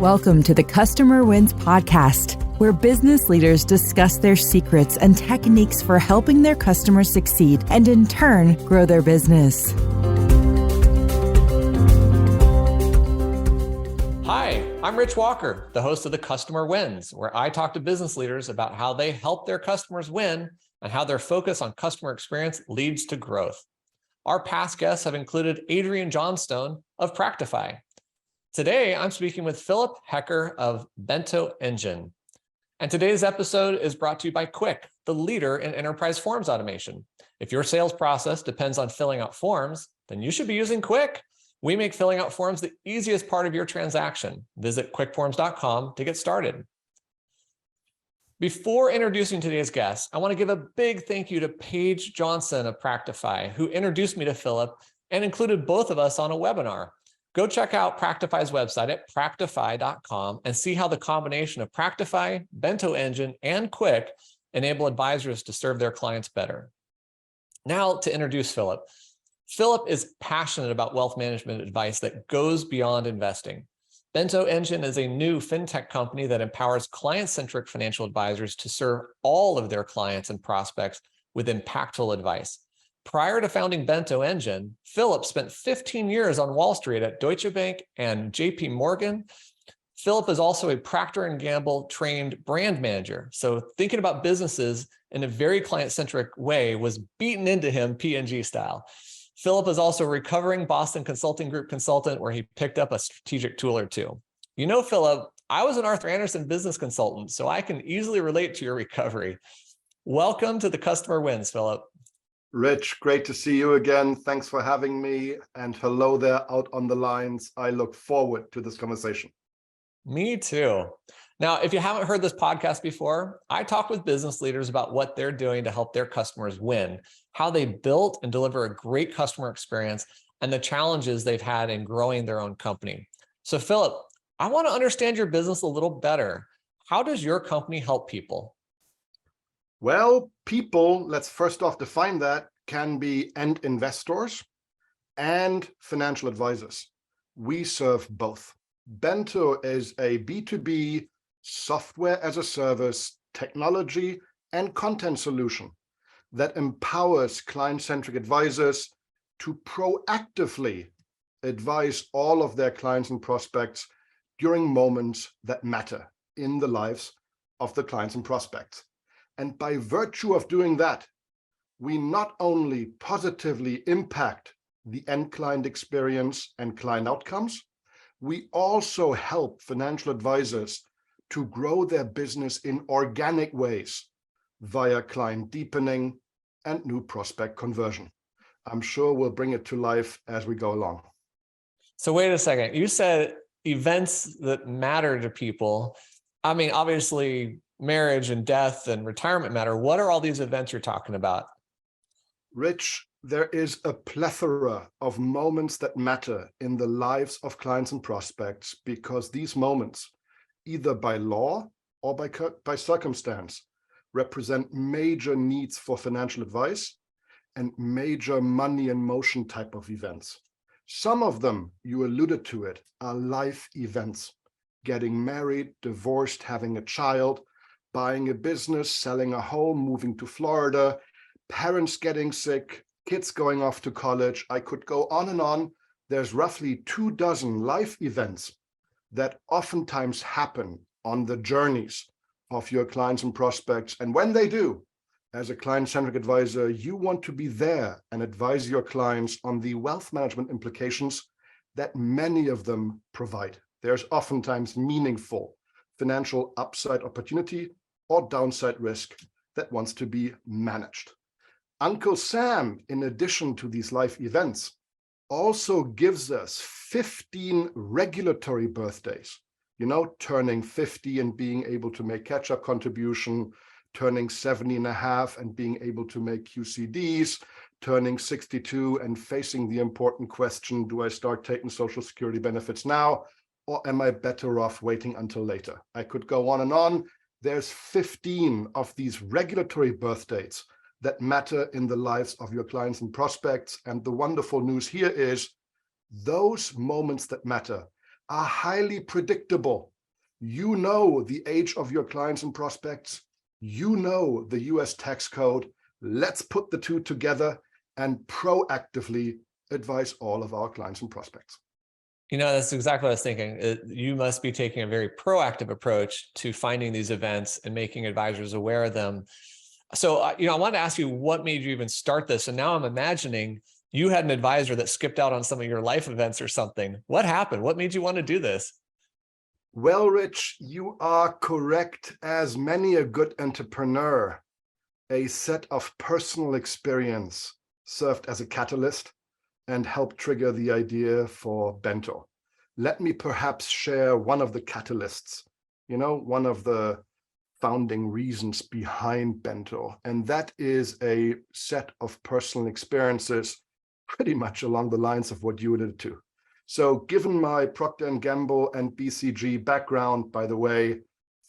Welcome to the Customer Wins podcast, where business leaders discuss their secrets and techniques for helping their customers succeed and in turn grow their business. Hi, I'm Rich Walker, the host of the Customer Wins, where I talk to business leaders about how they help their customers win and how their focus on customer experience leads to growth. Our past guests have included Adrian Johnstone of Practify. Today, I'm speaking with Philipp Hecker of Bento Engine. And today's episode is brought to you by Quick, the leader in enterprise forms automation. If your sales process depends on filling out forms, then you should be using Quick. We make filling out forms the easiest part of your transaction. Visit quickforms.com to get started. Before introducing today's guest, I want to give a big thank you to Paige Johnson of Practify, who introduced me to Philipp and included both of us on a webinar. Go check out Practify's website at practify.com and see how the combination of Practify, Bento Engine, and Quick enable advisors to serve their clients better. Now to introduce Philipp. Philipp is passionate about wealth management advice that goes beyond investing. Bento Engine is a new fintech company that empowers client-centric financial advisors to serve all of their clients and prospects with impactful advice. Prior to founding Bento Engine, Philipp spent 15 years on Wall Street at Deutsche Bank and JP Morgan. Philipp is also a Procter & Gamble trained brand manager. So thinking about businesses in a very client-centric way was beaten into him P&G style. Philipp is also a recovering Boston Consulting Group consultant where he picked up a strategic tool or two. You know, Philipp, I was an Arthur Andersen business consultant, so I can easily relate to your recovery. Welcome to the Customer Wins, Philipp. Rich, great to see you again. Thanks for having me. And hello there out on the lines. I look forward to this conversation. Me too. Now, if you haven't heard this podcast before, I talk with business leaders about what they're doing to help their customers win, how they built and deliver a great customer experience, and the challenges they've had in growing their own company. So, Philipp, I want to understand your business a little better. How does your company help people? Well, people, let's first off define that, can be end investors and financial advisors. We serve both. Bento is a B2B software as a service, technology and content solution that empowers client-centric advisors to proactively advise all of their clients and prospects during moments that matter in the lives of the clients and prospects. And by virtue of doing that, we not only positively impact the end client experience and client outcomes, we also help financial advisors to grow their business in organic ways via client deepening and new prospect conversion. I'm sure we'll bring it to life as we go along. So wait a second, you said events that matter to people. I mean, obviously, marriage and death and retirement matter. What are all these events you're talking about? Rich, there is a plethora of moments that matter in the lives of clients and prospects because these moments, either by law or by circumstance, represent major needs for financial advice and major money in motion type of events. Some of them, you alluded to it, are life events. Getting married, divorced, having a child, buying a business, selling a home, moving to Florida, parents getting sick, kids going off to college. I could go on and on. There's roughly 24 life events that oftentimes happen on the journeys of your clients and prospects. And when they do, as a client-centric advisor, you want to be there and advise your clients on the wealth management implications that many of them provide. There's oftentimes meaningful financial upside opportunity or downside risk that wants to be managed. Uncle Sam, in addition to these life events, also gives us 15 regulatory birthdays. You know, turning 50 and being able to make catch-up contribution, turning 70 and a half and being able to make QCDs, turning 62 and facing the important question, do I start taking Social Security benefits now, or am I better off waiting until later? I could go on and on. There's 15 of these regulatory birth dates that matter in the lives of your clients and prospects. And the wonderful news here is those moments that matter are highly predictable. You know the age of your clients and prospects. You know the US tax code. Let's put the two together and proactively advise all of our clients and prospects. That's exactly what I was thinking. You must be taking a very proactive approach to finding these events and making advisors aware of them. So, I wanted to ask you, what made you even start this? And now I'm imagining you had an advisor that skipped out on some of your life events or something. What happened? What made you want to do this? Well, Rich, you are correct. As many a good entrepreneur, a set of personal experience served as a catalyst and helped trigger the idea for Bento. Let me perhaps share one of the catalysts, one of the founding reasons behind Bento, and that is a set of personal experiences pretty much along the lines of what you alluded to. So given my Procter & Gamble and BCG background, by the way,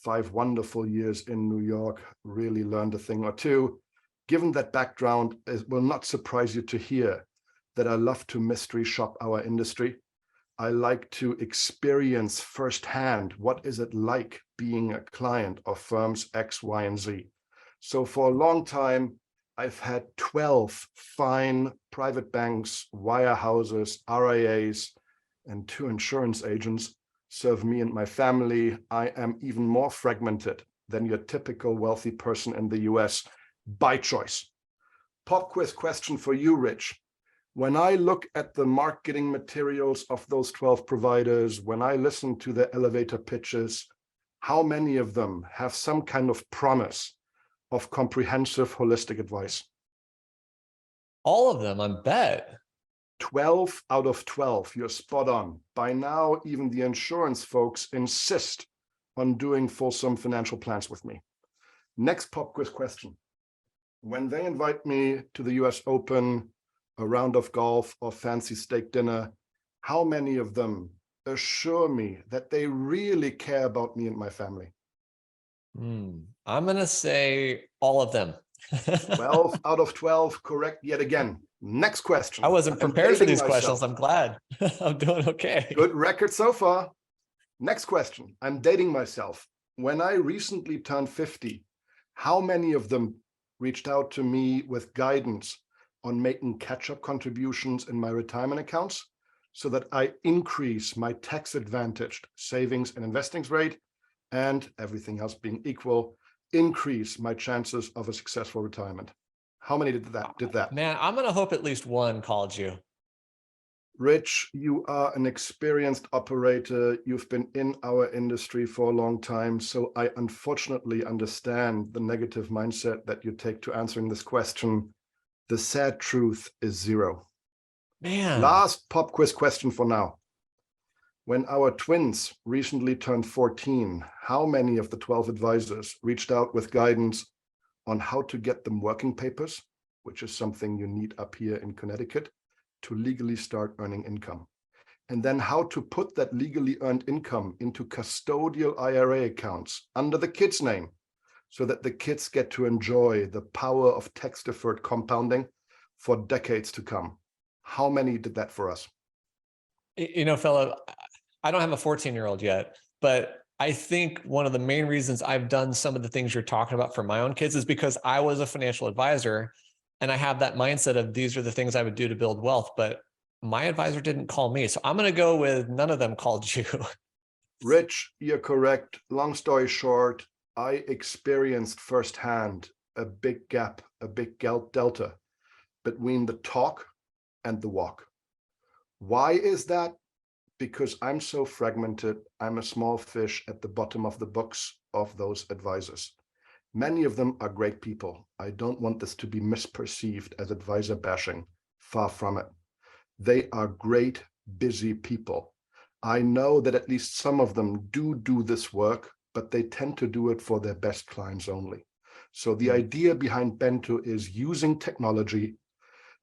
5 wonderful years in New York, really learned a thing or two. Given that background, it will not surprise you to hear that I love to mystery shop our industry. I like to experience firsthand what is it like being a client of firms X, Y, and Z. So for a long time, I've had 12 fine private banks, wirehouses, RIAs, and 2 insurance agents serve me and my family. I am even more fragmented than your typical wealthy person in the US by choice. Pop quiz question for you, Rich. When I look at the marketing materials of those 12 providers, when I listen to the elevator pitches, how many of them have some kind of promise of comprehensive holistic advice? All of them, I bet. 12 out of 12, you're spot on. By now, even the insurance folks insist on doing fulsome financial plans with me. Next pop quiz question. When they invite me to the US Open, a round of golf, or fancy steak dinner, how many of them assure me that they really care about me and my family? I'm going to say all of them. 12 out of 12, correct yet again. Next question. I wasn't prepared for these questions. I'm glad. I'm doing okay. Good record so far. Next question. I'm dating myself. When I recently turned 50, how many of them reached out to me with guidance on making catch-up contributions in my retirement accounts so that I increase my tax-advantaged savings and investing rate, and everything else being equal, increase my chances of a successful retirement? How many did that? Man, I'm going to hope at least one called you. Rich, you are an experienced operator. You've been in our industry for a long time, so I unfortunately understand the negative mindset that you take to answering this question. The sad truth is 0. Man. Last pop quiz question for now. When our twins recently turned 14, how many of the 12 advisors reached out with guidance on how to get them working papers, which is something you need up here in Connecticut, to legally start earning income? And then how to put that legally earned income into custodial IRA accounts under the kids' name, so that the kids get to enjoy the power of tax-deferred compounding for decades to come. How many did that for us? Philip, I don't have a 14-year-old yet, but I think one of the main reasons I've done some of the things you're talking about for my own kids is because I was a financial advisor and I have that mindset of these are the things I would do to build wealth, but my advisor didn't call me. So I'm going to go with none of them called you. Rich, you're correct. Long story short, I experienced firsthand a big gap, a big delta between the talk and the walk. Why is that? Because I'm so fragmented. I'm a small fish at the bottom of the books of those advisors. Many of them are great people. I don't want this to be misperceived as advisor bashing. Far from it. They are great, busy people. I know that at least some of them do this work, but they tend to do it for their best clients only. So the idea behind Bento is using technology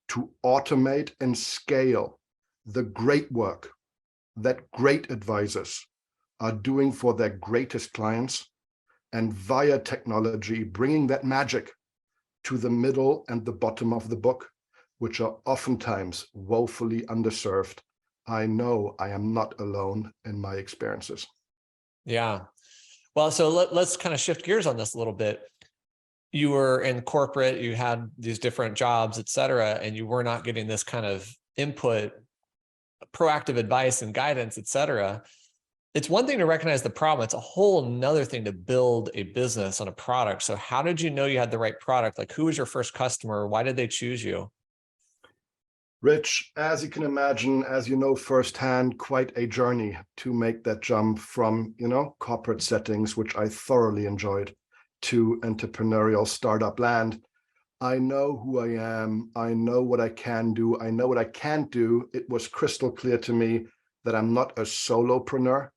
to automate and scale the great work that great advisors are doing for their greatest clients, and via technology, bringing that magic to the middle and the bottom of the book, which are oftentimes woefully underserved I know I am not alone in my experiences. Yeah. Well, so let's kind of shift gears on this a little bit. You were in corporate, you had these different jobs, et cetera, and you were not getting this kind of input, proactive advice and guidance, et cetera. It's one thing to recognize the problem. It's a whole nother thing to build a business on a product. So how did you know you had the right product? Like, who was your first customer? Why did they choose you? Rich, as you can imagine, as you know firsthand, quite a journey to make that jump from, corporate settings, which I thoroughly enjoyed, to entrepreneurial startup land. I know who I am. I know what I can do. I know what I can't do. It was crystal clear to me that I'm not a solopreneur,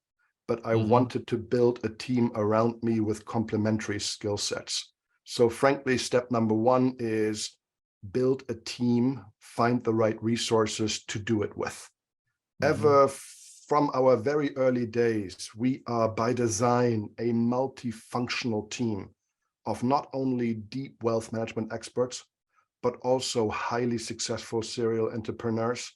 but I wanted to build a team around me with complementary skill sets. So frankly, step number one is build a team, find the right resources to do it with. Ever from our very early days, we are by design a multifunctional team of not only deep wealth management experts, but also highly successful serial entrepreneurs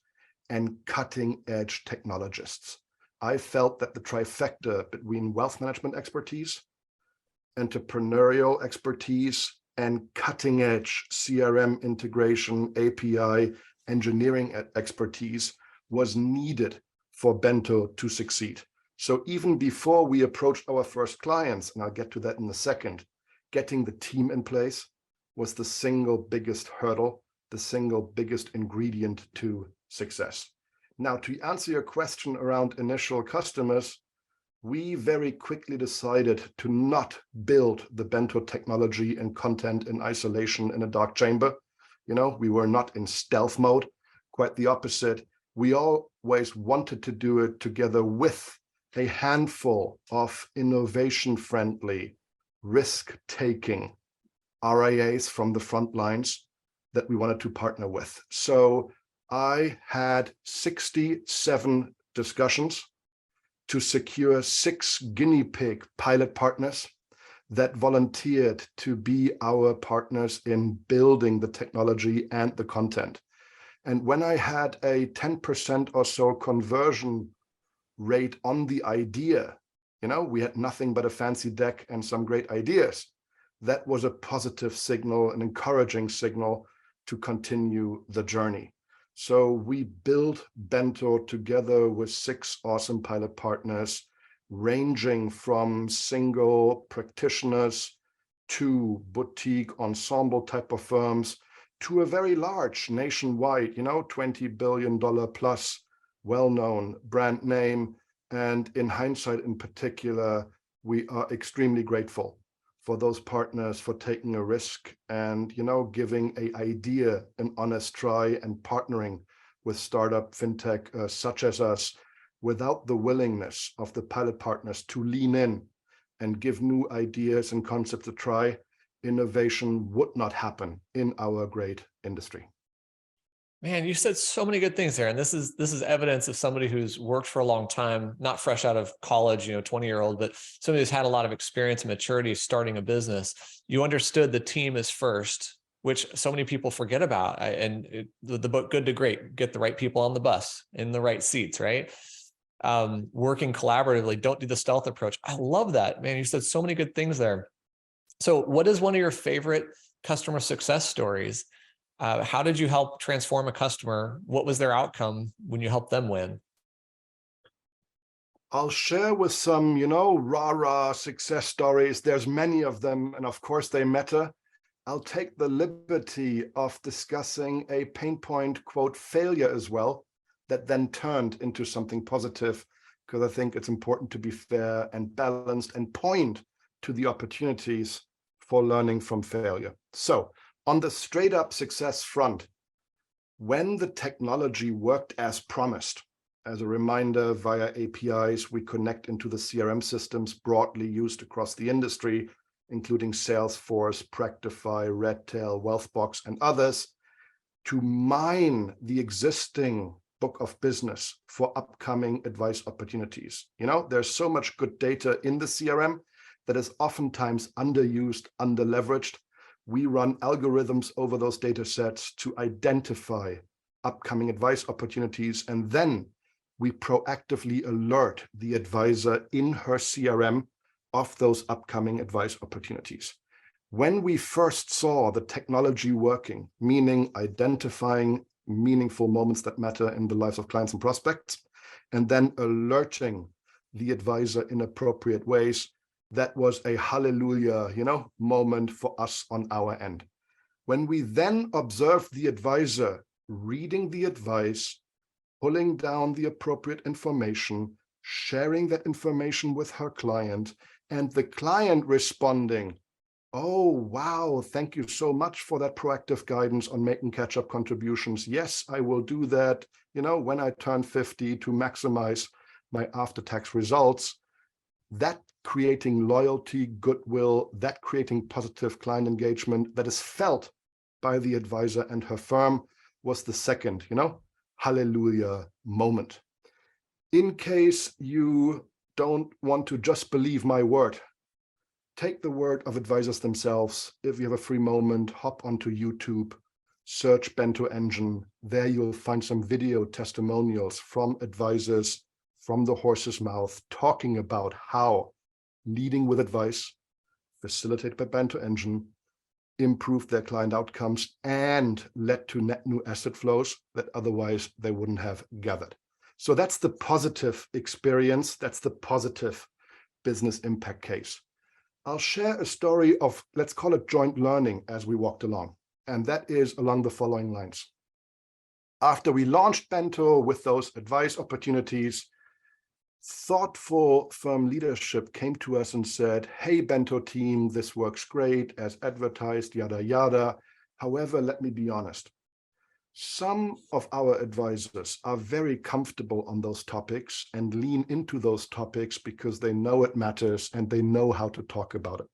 and cutting edge technologists. I felt that the trifecta between wealth management expertise, entrepreneurial expertise, and cutting edge CRM integration, API, engineering expertise was needed for Bento to succeed. So even before we approached our first clients, and I'll get to that in a second, getting the team in place was the single biggest hurdle, the single biggest ingredient to success. Now, to answer your question around initial customers, we very quickly decided to not build the Bento technology and content in isolation in a dark chamber. We were not in stealth mode, quite the opposite. We always wanted to do it together with a handful of innovation-friendly, risk-taking RIAs from the front lines that we wanted to partner with. So I had 67 discussions to secure 6 guinea pig pilot partners that volunteered to be our partners in building the technology and the content. And when I had a 10% or so conversion rate on the idea, we had nothing but a fancy deck and some great ideas. That was a positive signal, an encouraging signal to continue the journey. So we built Bento together with 6 awesome pilot partners, ranging from single practitioners to boutique ensemble type of firms to a very large nationwide, $20 billion plus well-known brand name. And in hindsight, in particular, we are extremely grateful for those partners for taking a risk and, giving an idea an honest try and partnering with startup fintech such as us without the willingness of the pilot partners to lean in and give new ideas and concepts a try. Innovation would not happen in our great industry. Man, you said so many good things there. And this is evidence of somebody who's worked for a long time, not fresh out of college, 20-year-old, but somebody who's had a lot of experience and maturity starting a business. You understood the team is first, which so many people forget about. The book, Good to Great, get the right people on the bus in the right seats, right? Working collaboratively, don't do the stealth approach. I love that, man. You said so many good things there. So what is one of your favorite customer success stories? How did you help transform a customer? What was their outcome when you helped them win? I'll share with some, rah-rah success stories. There's many of them, and of course they matter. I'll take the liberty of discussing a pain point, quote, failure as well, that then turned into something positive, because I think it's important to be fair and balanced and point to the opportunities for learning from failure. So, on the straight up success front, when the technology worked as promised, as a reminder, via APIs, we connect into the CRM systems broadly used across the industry, including Salesforce, Practify, Redtail, Wealthbox, and others, to mine the existing book of business for upcoming advice opportunities. There's so much good data in the CRM that is oftentimes underused, underleveraged. We run algorithms over those data sets to identify upcoming advice opportunities and then we proactively alert the advisor in her CRM of those upcoming advice opportunities. When we first saw the technology working, meaning identifying meaningful moments that matter in the lives of clients and prospects, and then alerting the advisor in appropriate ways, that was a hallelujah, moment for us on our end. When we then observed the advisor reading the advice, pulling down the appropriate information, sharing that information with her client, and the client responding, "Oh, wow, thank you so much for that proactive guidance on making catch-up contributions. Yes, I will do that, when I turn 50 to maximize my after-tax results." That creating loyalty, goodwill, that creating positive client engagement that is felt by the advisor and her firm was the second, hallelujah moment. In case you don't want to just believe my word, take the word of advisors themselves. If you have a free moment, hop onto YouTube, search Bento engine. There you'll find some video testimonials from advisors from the horse's mouth talking about how leading with advice, facilitated by Bento engine, improved their client outcomes and led to net new asset flows that otherwise they wouldn't have gathered. So that's the positive experience. That's the positive business impact case. I'll share a story of, let's call it joint learning as we walked along. And that is along the following lines. After we launched Bento with those advice opportunities, thoughtful firm leadership came to us and said, "Hey, Bento team, this works great as advertised, yada, yada. However, let me be honest. Some of our advisors are very comfortable on those topics and lean into those topics because they know it matters and they know how to talk about it.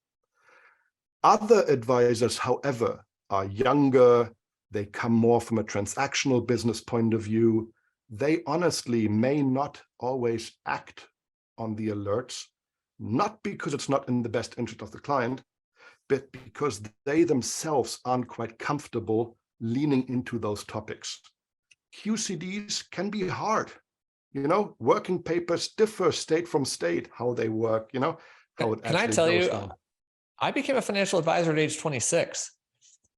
Other advisors, however, are younger. They come more from a transactional business point of view. They honestly may not always act on the alerts, not because it's not in the best interest of the client, but because they themselves aren't quite comfortable leaning into those topics. QCDs can be hard. Working papers differ state from state, how they work, how it Can I actually tell goes you, down. I became a financial advisor at age 26.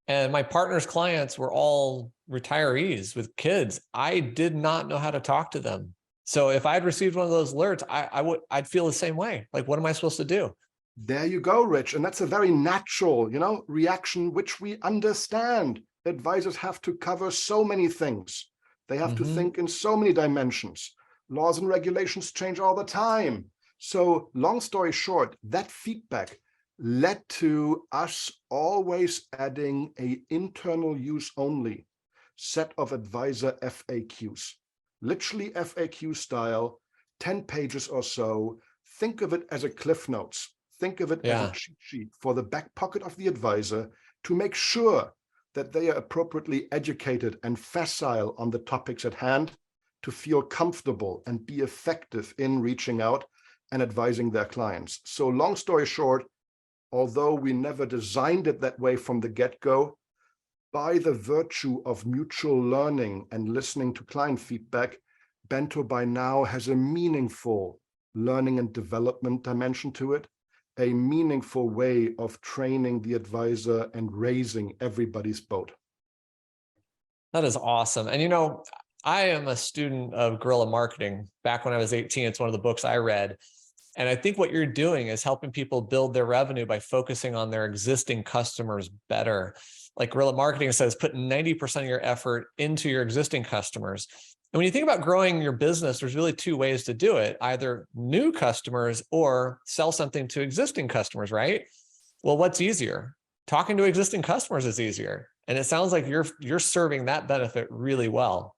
And my partner's clients were all retirees with kids. I did not know how to talk to them. So if I'd received one of those alerts, I'd feel the same way. Like, what am I supposed to do? There you go, Rich. And that's a very natural, reaction, which we understand. Advisors have to cover so many things. They have to think in so many dimensions. Laws and regulations change all the time. So long story short, that feedback led to us always adding an internal use only set of advisor FAQs, literally FAQ style, 10 pages or so. Think of it as a cliff notes. Think of it as a cheat sheet for the back pocket of the advisor to make sure that they are appropriately educated and facile on the topics at hand to feel comfortable and be effective in reaching out and advising their clients. So long story short, although we never designed it that way from the get-go, by the virtue of mutual learning and listening to client feedback, Bento by now has a meaningful learning and development dimension to it, a meaningful way of training the advisor and raising everybody's boat. That is awesome. And I am a student of Guerrilla marketing. Back when I was 18, it's one of the books I read. And I think what you're doing is helping people build their revenue by focusing on their existing customers better. Like Guerrilla marketing says, put 90% of your effort into your existing customers. And when you think about growing your business, there's really two ways to do it, either new customers or sell something to existing customers, right? Well, what's easier? Talking to existing customers is easier. And it sounds like you're serving that benefit really well.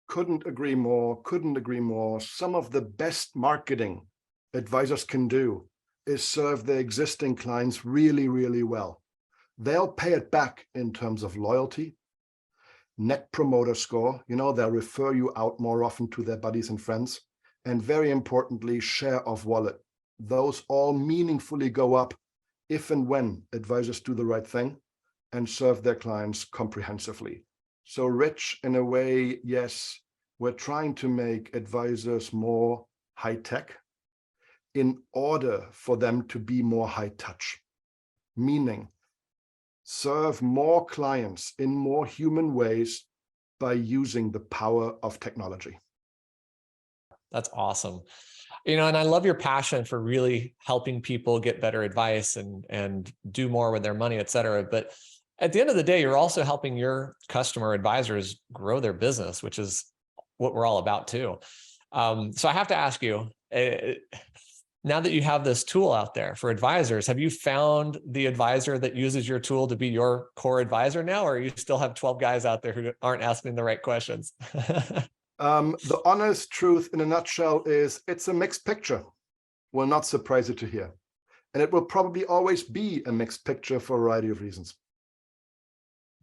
Couldn't agree more, couldn't agree more. Some of the best marketing advisors can do is serve their existing clients really, really well. They'll pay it back in terms of loyalty, net promoter score, they'll refer you out more often to their buddies and friends, and very importantly, share of wallet. Those all meaningfully go up if and when advisors do the right thing and serve their clients comprehensively. So Rich, in a way, yes, we're trying to make advisors more high tech in order for them to be more high touch, meaning serve more clients in more human ways by using the power of technology. That's awesome. And I love your passion for really helping people get better advice and do more with their money, et cetera. But at the end of the day, you're also helping your customer advisors grow their business, which is what we're all about too. So I have to ask you, now that you have this tool out there for advisors, have you found the advisor that uses your tool to be your core advisor now, or you still have 12 guys out there who aren't asking the right questions? The honest truth in a nutshell is it's a mixed picture. Will not surprise you to hear. And it will probably always be a mixed picture for a variety of reasons.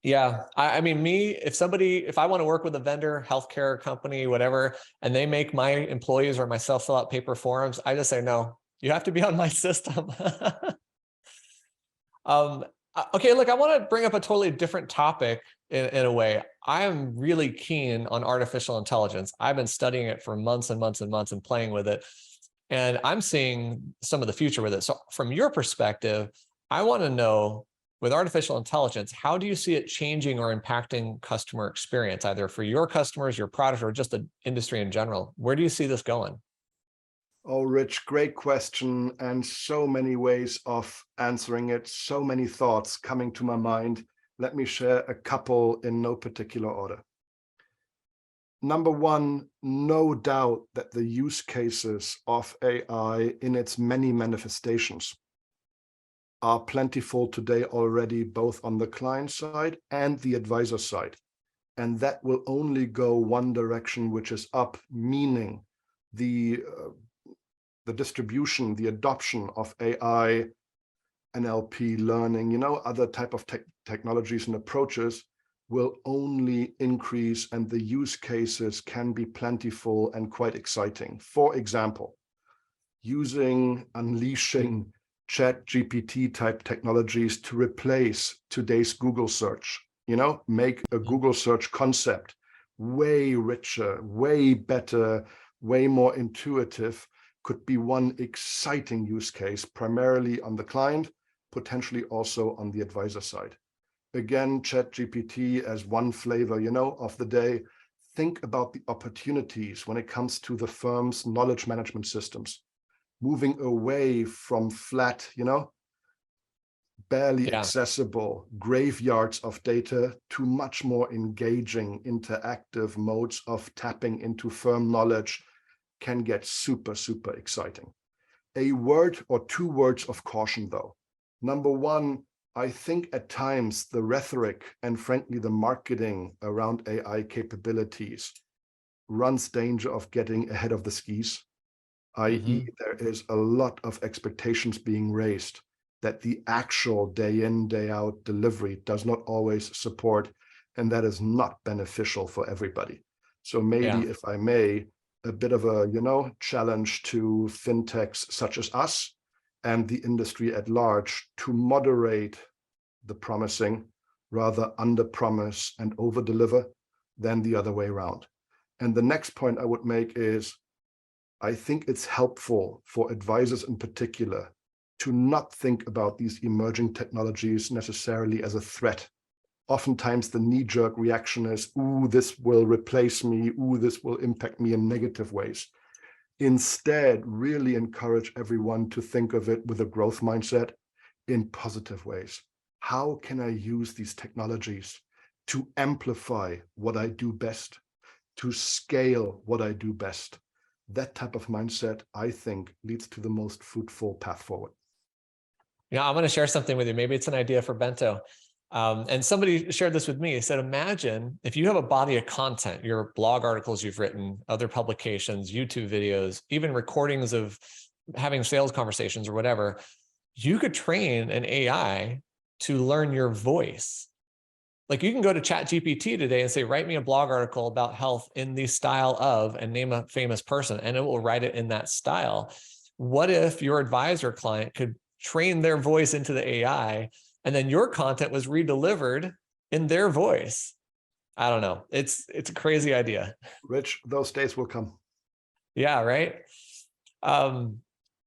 Yeah. I mean, if I want to work with a vendor, healthcare company, whatever, and they make my employees or myself fill out paper forms, I just say, no, you have to be on my system. Okay, look, I want to bring up a totally different topic in a way. I am really keen on artificial intelligence. I've been studying it for months and months and months and playing with it. And I'm seeing some of the future with it. So from your perspective, I want to know, with artificial intelligence, how do you see it changing or impacting customer experience, either for your customers, your product, or just the industry in general? Where do you see this going? Oh, Rich, great question, and so many ways of answering it, so many thoughts coming to my mind. Let me share a couple in no particular order. Number one, no doubt that the use cases of AI in its many manifestations are plentiful today already, both on the client side and the advisor side. And that will only go one direction, which is up, meaning the distribution, the adoption of AI, NLP learning, other type of technologies and approaches will only increase, and the use cases can be plentiful and quite exciting. For example, unleashing ChatGPT type technologies to replace today's Google search, make a Google search concept way richer, way better, way more intuitive, could be one exciting use case, primarily on the client, potentially also on the advisor side. Again, ChatGPT as one flavor, of the day. Think about the opportunities when it comes to the firm's knowledge management systems, moving away from flat, barely accessible graveyards of data to much more engaging, interactive modes of tapping into firm knowledge can get super, super exciting. A word or two words of caution, though. Number one, I think at times the rhetoric and frankly the marketing around AI capabilities runs danger of getting ahead of the skis, i.e. there is a lot of expectations being raised that the actual day in, day out delivery does not always support, and that is not beneficial for everybody. So maybe, if I may, a bit of a, challenge to fintechs such as us and the industry at large to moderate the promising, rather under-promise and over-deliver than the other way around. And the next point I would make is, I think it's helpful for advisors in particular to not think about these emerging technologies necessarily as a threat. Oftentimes the knee-jerk reaction is, ooh, this will replace me, ooh, this will impact me in negative ways. Instead, really encourage everyone to think of it with a growth mindset in positive ways. How can I use these technologies to amplify what I do best, to scale what I do best? That type of mindset, I think, leads to the most fruitful path forward. I'm going to share something with you. Maybe it's an idea for Bento. And somebody shared this with me. He said, imagine if you have a body of content, your blog articles you've written, other publications, YouTube videos, even recordings of having sales conversations or whatever, you could train an AI to learn your voice. Like you can go to ChatGPT today and say, write me a blog article about health in the style of, and name a famous person, and it will write it in that style. What if your advisor client could train their voice into the AI, and then your content was redelivered in their voice? I don't know. It's a crazy idea. Rich, those days will come. Yeah, right.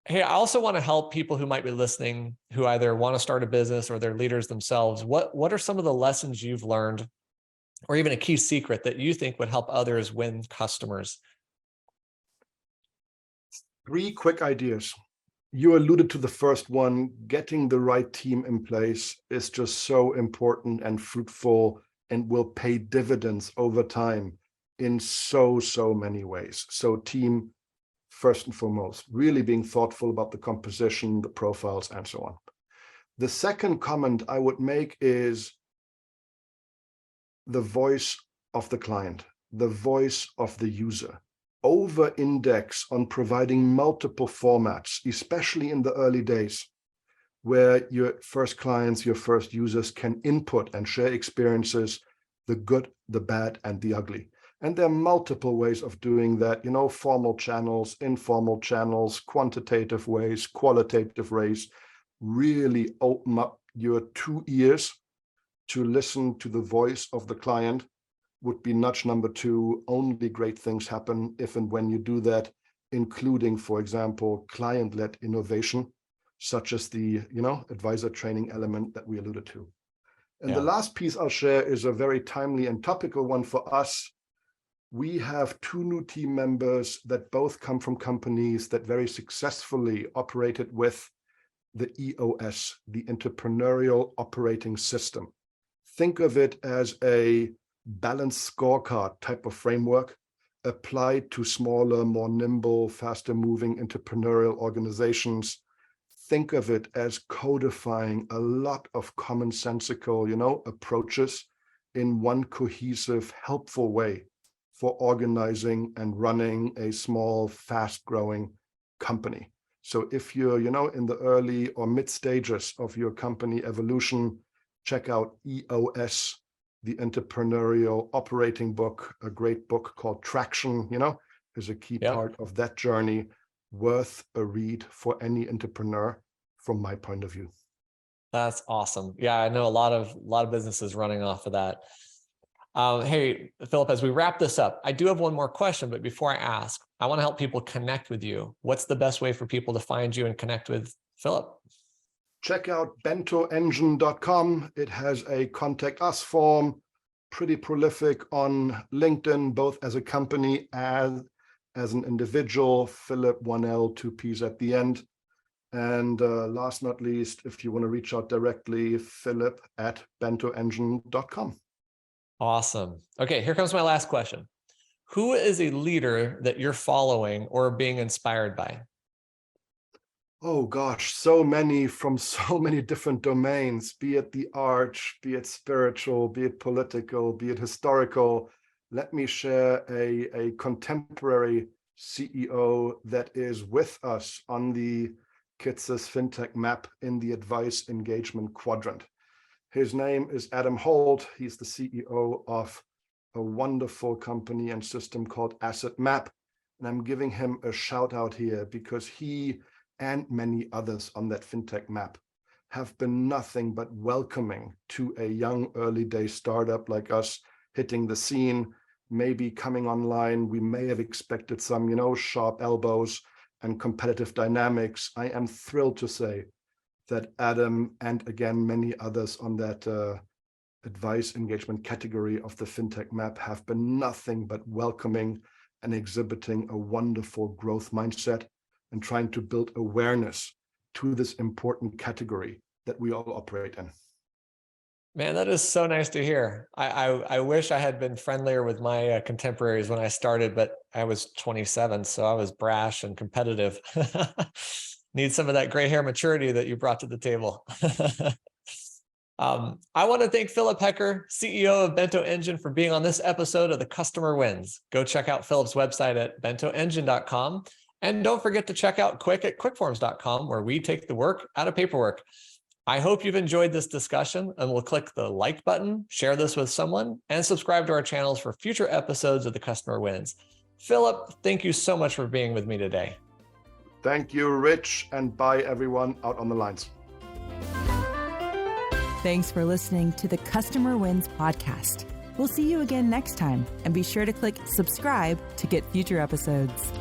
Hey, I also want to help people who might be listening who either want to start a business or they're leaders themselves. What are some of the lessons you've learned, or even a key secret that you think would help others win customers? 3 quick ideas. You alluded to the first one. Getting the right team in place is just so important and fruitful and will pay dividends over time in so many ways. So team, first and foremost, really being thoughtful about the composition, the profiles, and so on. The second comment I would make is the voice of the client, the voice of the user. Over-index on providing multiple formats, especially in the early days, where your first clients, your first users can input and share experiences, the good, the bad, and the ugly. And there are multiple ways of doing that, formal channels, informal channels, quantitative ways, qualitative ways. Really open up your 2 ears to listen to the voice of the client would be nudge number 2. Only great things happen if and when you do that, including, for example, client-led innovation, such as the advisor training element that we alluded to. And the last piece I'll share is a very timely and topical one for us. We have 2 new team members that both come from companies that very successfully operated with the EOS, the Entrepreneurial Operating System. Think of it as a balanced scorecard type of framework applied to smaller, more nimble, faster moving entrepreneurial organizations. Think of it as codifying a lot of commonsensical, approaches in one cohesive, helpful way for organizing and running a small, fast-growing company. So if you're, in the early or mid stages of your company evolution, check out EOS, the Entrepreneurial Operating Book, a great book called Traction, is a key part of that journey, worth a read for any entrepreneur from my point of view. That's awesome. Yeah, I know a lot of businesses running off of that. Hey, Philipp, as we wrap this up, I do have one more question, but before I ask, I want to help people connect with you. What's the best way for people to find you and connect with Philipp? Check out bentoengine.com. It has a contact us form, pretty prolific on LinkedIn, both as a company and as an individual. Philipp, 1L, 2 P's at the end. And last not least, if you want to reach out directly, philipp@bentoengine.com. Awesome. Okay, here comes my last question. Who is a leader that you're following or being inspired by? Oh gosh, so many from so many different domains, be it the arts, be it spiritual, be it political, be it historical. Let me share a contemporary CEO that is with us on the KITS's FinTech map in the advice engagement quadrant. His name is Adam Holt. He's the CEO of a wonderful company and system called Asset Map. And I'm giving him a shout out here because he and many others on that FinTech map have been nothing but welcoming to a young early day startup like us hitting the scene, maybe coming online. We may have expected some, sharp elbows and competitive dynamics. I am thrilled to say that Adam and again, many others on that advice engagement category of the FinTech map have been nothing but welcoming and exhibiting a wonderful growth mindset and trying to build awareness to this important category that we all operate in. Man, that is so nice to hear. I wish I had been friendlier with my contemporaries when I started, but I was 27, so I was brash and competitive. Need some of that gray hair maturity that you brought to the table. I want to thank Philipp Hecker, CEO of Bento Engine, for being on this episode of The Customer Wins. Go check out Philipp's website at bentoengine.com. And don't forget to check out Quick at quickforms.com, where we take the work out of paperwork. I hope you've enjoyed this discussion, and we'll click the like button, share this with someone, and subscribe to our channels for future episodes of The Customer Wins. Philipp, thank you so much for being with me today. Thank you, Rich, and bye everyone out on the lines. Thanks for listening to the Customer Wins podcast. We'll see you again next time, and be sure to click subscribe to get future episodes.